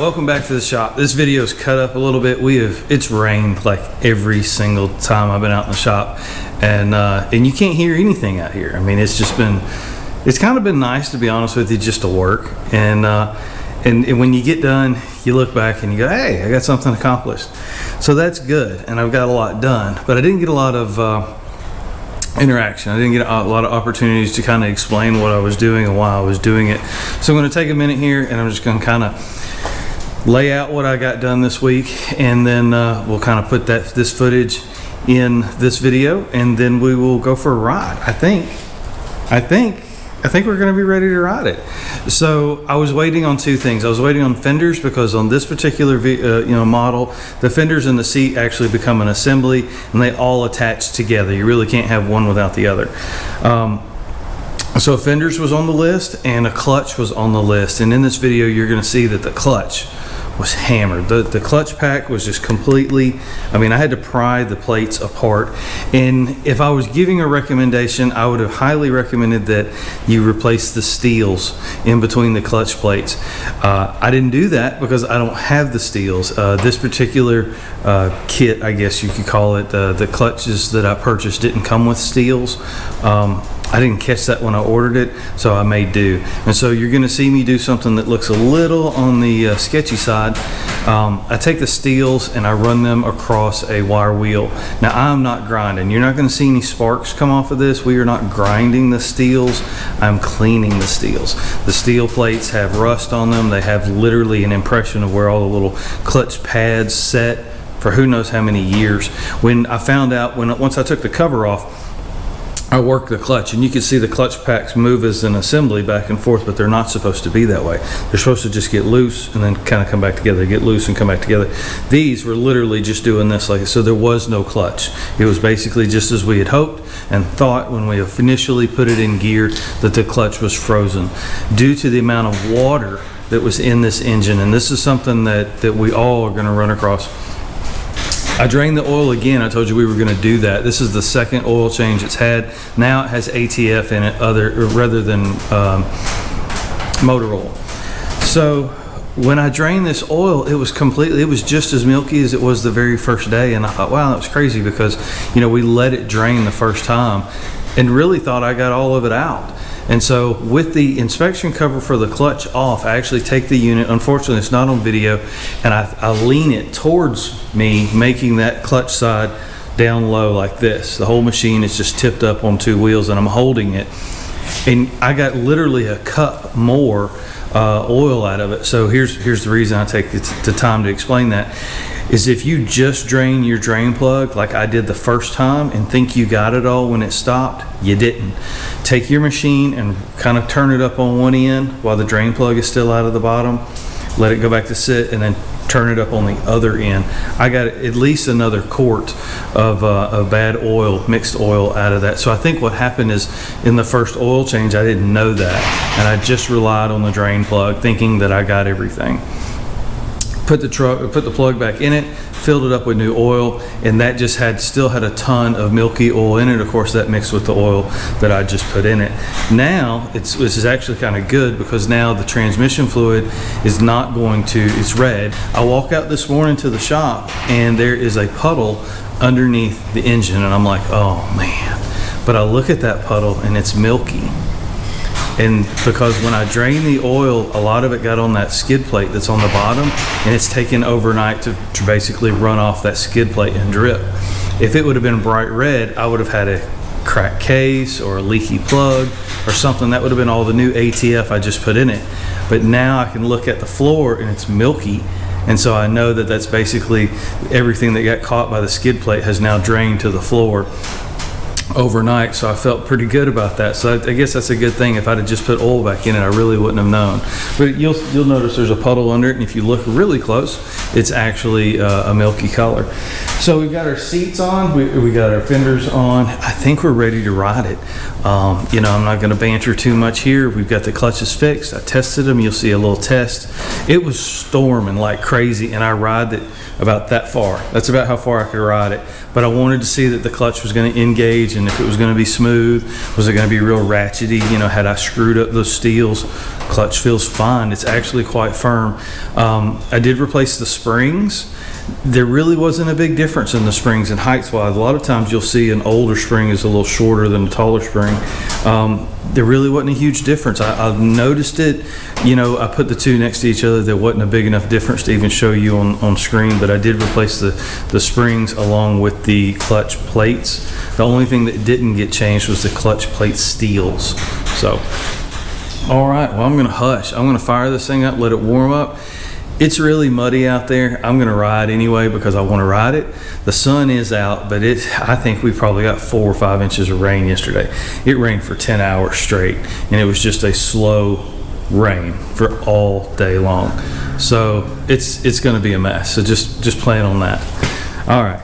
welcome back to the shop. This video is cut up a little bit. It's rained like every single time I've been out in the shop, and you can't hear anything out here. I mean, it's kind of been nice, to be honest with you, just to work. And when you get done, you look back and you go, hey, I got something accomplished. So that's good, and I've got a lot done, but I didn't get a lot of interaction. I didn't get a lot of opportunities to kind of explain what I was doing and why I was doing it. So I'm going to take a minute here, and I'm just going to kind of lay out what I got done this week, and then we'll kind of put this footage in this video, and then we will go for a ride. I think we're going to be ready to ride it. So I was waiting on two things. I was waiting on fenders, because on this particular model, the fenders and the seat actually become an assembly, and they all attach together. You really can't have one without the other. So fenders was on the list, and a clutch was on the list. And in this video, you're going to see that the clutch was hammered. The clutch pack was just completely, I mean, I had to pry the plates apart. And if I was giving a recommendation, I would have highly recommended that you replace the steels in between the clutch plates. I didn't do that because I don't have the steels. This particular kit, I guess you could call it, the clutches that I purchased didn't come with steels. I didn't catch that when I ordered it, so I made do. And so you're going to see me do something that looks a little on the sketchy side. I take the steels and I run them across a wire wheel. Now, I'm not grinding. You're not going to see any sparks come off of this. We are not grinding the steels. I'm cleaning the steels. The steel plates have rust on them. They have literally an impression of where all the little clutch pads set for who knows how many years. When I found out, once I took the cover off, I worked the clutch, and you can see the clutch packs move as an assembly back and forth, but they're not supposed to be that way. They're supposed to just get loose and then kind of come back together, get loose and come back together. These were literally just doing this, so there was no clutch. It was basically just as we had hoped and thought when we initially put it in gear, that the clutch was frozen due to the amount of water that was in this engine. And this is something that we all are going to run across. I drained the oil again. I told you we were going to do that. This is the second oil change it's had. Now it has ATF in it rather than motor oil. So when I drained this oil, it was just as milky as it was the very first day. And I thought, wow, that was crazy, because we let it drain the first time and really thought I got all of it out. And so with the inspection cover for the clutch off, I actually take the unit, unfortunately it's not on video, and I lean it towards me, making that clutch side down low like this. The whole machine is just tipped up on two wheels, and I'm holding it. And I got literally a cup more oil out of it. So here's the reason I take the time to explain that. Is if you just drain your drain plug like I did the first time and think you got it all when it stopped, you didn't. Take your machine and kind of turn it up on one end while the drain plug is still out of the bottom. Let it go back to sit, and then turn it up on the other end. I got at least another quart of bad oil, mixed oil out of that. So I think what happened is, in the first oil change, I didn't know that, and I just relied on the drain plug thinking that I got everything. Put the plug back in it, filled it up with new oil, and that just still had a ton of milky oil in it. Of course, that mixed with the oil that I just put in it. Now, this is actually kind of good, because now the transmission fluid is not going to, it's red. I walk out this morning to the shop, and there is a puddle underneath the engine, and I'm like, oh man. But I look at that puddle, and it's milky. And because when I drained the oil, a lot of it got on that skid plate that's on the bottom, and it's taken overnight to basically run off that skid plate and drip. If it would have been bright red, I would have had a cracked case or a leaky plug or something. That would have been all the new ATF I just put in it. But now I can look at the floor, and it's milky. And so I know that that's basically everything that got caught by the skid plate has now drained to the floor overnight. So I felt pretty good about that. So I guess that's a good thing. If I'd have just put oil back in it, I really wouldn't have known. But you'll notice there's a puddle under it, and if you look really close, it's actually a milky color. So we've got our seats on, we got our fenders on. I think we're ready to ride it. You know, I'm not going to banter too much here. We've got the clutches fixed. I tested them. You'll see a little test. It was storming like crazy, and I ride it about that far. That's about how far I could ride it. But I wanted to see that the clutch was going to engage, and if it was going to be smooth, was it going to be real ratchety? You know, had I screwed up those steels? Clutch feels fine. It's actually quite firm. I did replace the springs. There really wasn't a big difference in the springs and heights wise. A lot of times you'll see an older spring is a little shorter than a taller spring. There really wasn't a huge difference. I noticed it, you know, I put the two next to each other. There wasn't a big enough difference to even show you on screen, but I did replace the springs along with the clutch plates. The only thing that didn't get changed was the clutch plate steels. So, all right, well, I'm gonna hush. I'm gonna fire this thing up, let it warm up. It's really muddy out there. I'm gonna ride anyway because I wanna ride it. The sun is out, but I think we probably got 4 or 5 inches of rain yesterday. It rained for 10 hours straight, and it was just a slow rain for all day long. So it's gonna be a mess. So just plan on that. All right.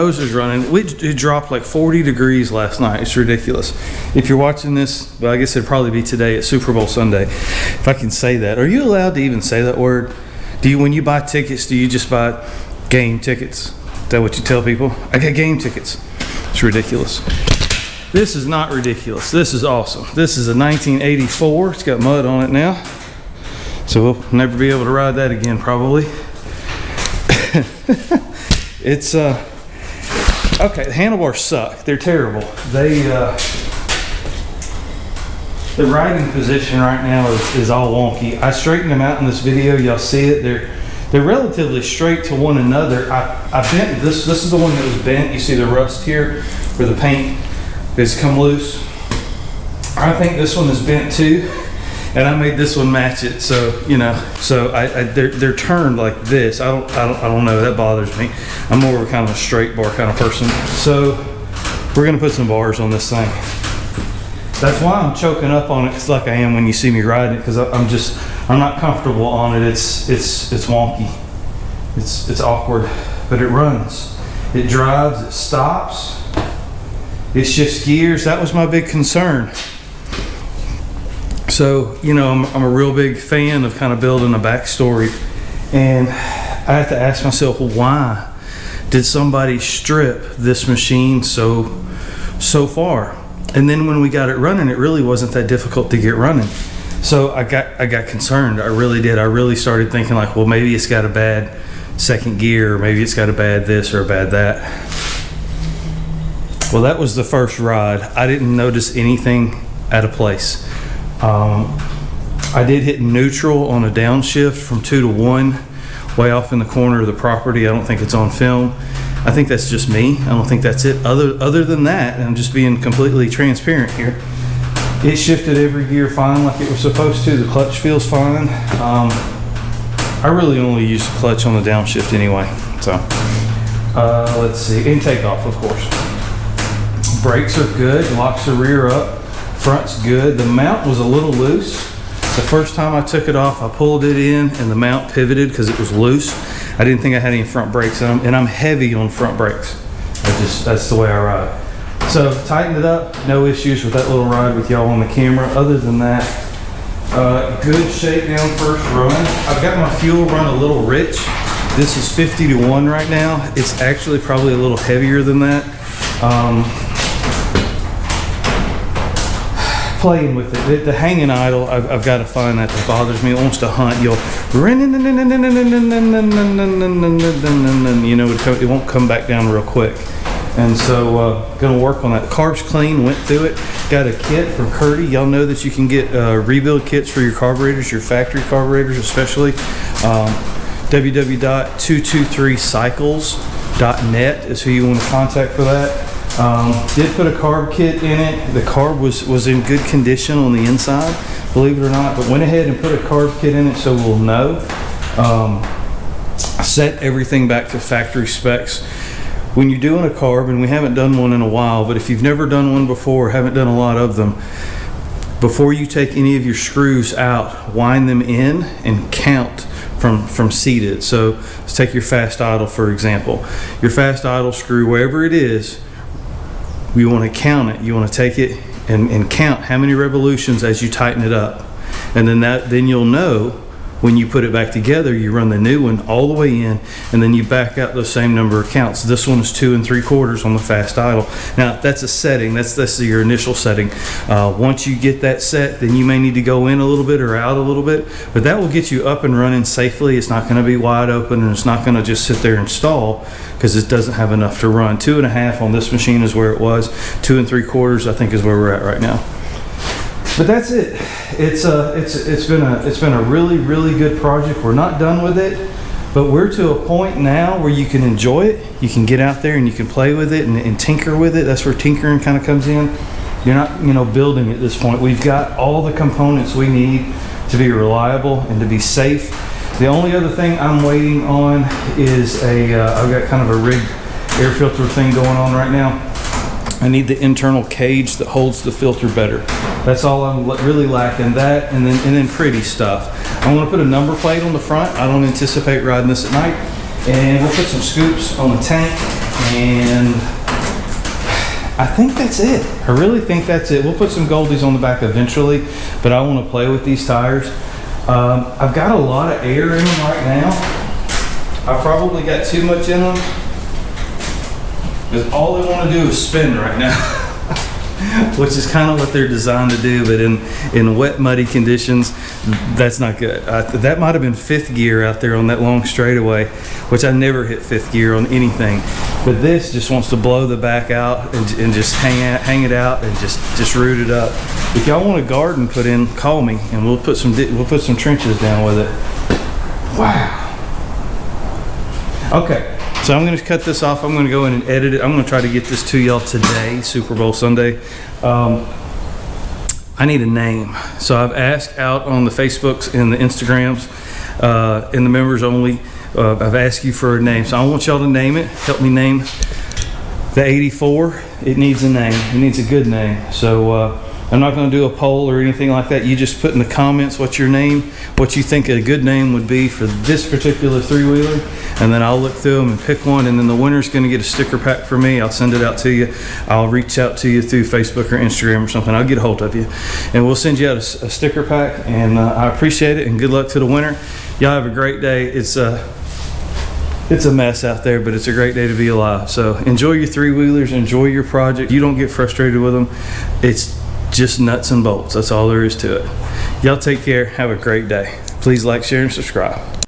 hoses running. It dropped like 40 degrees last night. It's ridiculous. If you're watching this, well, I guess it'd probably be today at Super Bowl Sunday, if I can say that. Are you allowed to even say that word? When you buy tickets, do you just buy game tickets? Is that what you tell people? I got game tickets. It's ridiculous. This is not ridiculous. This is awesome. This is a 1984. It's got mud on it now, so we'll never be able to ride that again, probably. It's okay. The handlebars suck. They're terrible. The riding position right now is all wonky. I straightened them out in this video. Y'all see it. They're relatively straight to one another. I bent this. This is the one that was bent. You see the rust here where the paint has come loose. I think this one is bent too, and I made this one match it. So they're turned like this. I don't know. That bothers me. I'm more of a kind of a straight bar kind of person. So we're gonna put some bars on this thing. That's why I'm choking up on it. It's like I am when you see me riding it, because I'm not comfortable on it. It's wonky. It's awkward, but it runs. It drives. It stops. It shifts gears. That was my big concern. So, I'm a real big fan of kind of building a backstory. And I have to ask myself, well, why did somebody strip this machine so far? And then when we got it running, it really wasn't that difficult to get running. So I got concerned. I really did. I really started thinking like, well, maybe it's got a bad second gear, or maybe it's got a bad this or a bad that. Well, that was the first ride. I didn't notice anything out of place. I did hit neutral on a downshift from 2 to 1, way off in the corner of the property. I don't think it's on film. I think that's just me. I don't think that's it. Other than that, and I'm just being completely transparent here, it shifted every gear fine like it was supposed to. The clutch feels fine. I really only use the clutch on the downshift anyway. So let's see. And takeoff, of course. Brakes are good. Locks the rear up. Front's good. The mount was a little loose. The first time I took it off, I pulled it in and the mount pivoted because it was loose. I didn't think I had any front brakes on them, and I'm heavy on front brakes. That's the way I ride. So tightened it up. No issues with that little ride with y'all on the camera. Other than that, good shakedown first run. I've got my fuel run a little rich. This is 50 to 1 right now. It's actually probably a little heavier than that. Playing with it. The hanging idle, I've got to find that bothers me. It wants to hunt. You'll, it won't come back down real quick. And so, gonna work on that. The carb's clean, went through it. Got a kit from Curtie. Y'all know that you can get rebuild kits for your carburetors, your factory carburetors especially. www.223cycles.net is who you want to contact for that. Did put a carb kit in it. The carb was in good condition on the inside, believe it or not, but went ahead and put a carb kit in it so we'll know. Set everything back to factory specs. When you're doing a carb, and we haven't done one in a while, but if you've never done one before, haven't done a lot of them, before you take any of your screws out, wind them in and count from seated. So let's take your fast idle, for example. Your fast idle screw, wherever it is, you want to count it. You want to take it and count how many revolutions as you tighten it up. And then you'll know when you put it back together, you run the new one all the way in, and then you back out the same number of counts. This one is 2 3/4 on the fast idle. Now that's a setting. That's your initial setting. Once you get that set, then you may need to go in a little bit or out a little bit, but that will get you up and running safely. It's not going to be wide open, and it's not going to just sit there and stall because it doesn't have enough to run. 2 1/2 on this machine is where it was. 2 3/4 I think is where we're at right now. But that's it. It's been a really good project. We're not done with it, but we're to a point now where you can enjoy it. You can get out there and you can play with it and tinker with it. That's where tinkering kind of comes in. You're not building at this point. We've got all the components we need to be reliable and to be safe. The only other thing I'm waiting on is I've got kind of a rigged air filter thing going on right now. I need the internal cage that holds the filter better. That's all I'm really lacking. That and then pretty stuff. I want to put a number plate on the front. I don't anticipate riding this at night. And we'll put some scoops on the tank. And I think that's it. I really think that's it. We'll put some Goldies on the back eventually, but I want to play with these tires. I've got a lot of air in them right now. I probably got too much in them, because all they want to do is spin right now. Which is kind of what they're designed to do, but in wet, muddy conditions, that's not good. That might have been fifth gear out there on that long straightaway, which I never hit fifth gear on anything. But this just wants to blow the back out and just hang it out and just root it up. If y'all want a garden put in, call me and we'll put some trenches down with it. Wow. Okay. So I'm going to cut this off. I'm going to go in and edit it. I'm going to try to get this to y'all today, Super Bowl Sunday. I need a name. So I've asked out on the Facebooks and the Instagrams, in the members only. I've asked you for a name. So I want y'all to name it. Help me name the 84. It needs a name. It needs a good name. So I'm not going to do a poll or anything like that. You just put in the comments what's your name, what you think a good name would be for this particular three-wheeler, and then I'll look through them and pick one, and then the winner's going to get a sticker pack for me. I'll send it out to you. I'll reach out to you through Facebook or Instagram or something. I'll get a hold of you, and we'll send you out a sticker pack, and I appreciate it, and good luck to the winner. Y'all have a great day. It's a mess out there, but it's a great day to be alive. So enjoy your three-wheelers, enjoy your project. You don't get frustrated with them. It's just nuts and bolts. That's all there is to it. Y'all take care. Have a great day. Please like, share, and subscribe.